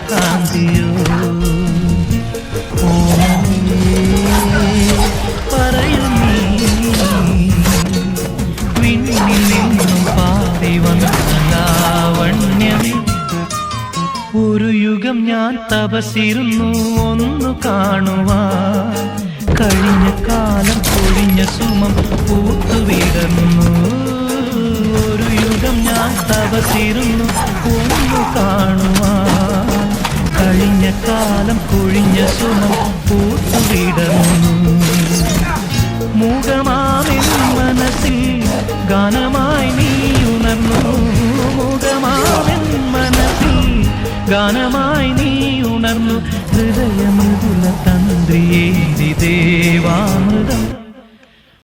കാന്തിയോ പറയൂ നീ വിണ്ണിൽ നിന്നും പാടി വന്ന ലാവണ്യമേ ഒരു യുഗം ഞാൻ തപസിരുന്നു ഒന്നു കാണുവാൻ കഴിഞ്ഞ കാലം പൊഴിഞ്ഞ സുമം പൂത്തുവിടർന്നു ഒരു യുഗം ഞാൻ തപസിരുന്നു ഒന്നു കാണുവാൻ കഴിഞ്ഞ കാലം പൊഴിഞ്ഞ സുമം പൂത്തുവിടർന്നു മൂകമാവിൻ മനസ്സിൽ ഗാനമായി നീ ഉണർന്നു മൂകമാവിൻ മനസ്സിൽ ഗാനമായി നീ ഉണർന്നു ഹൃദയമൃദുല തന്ത്രിയേരി ദേവാമൃതം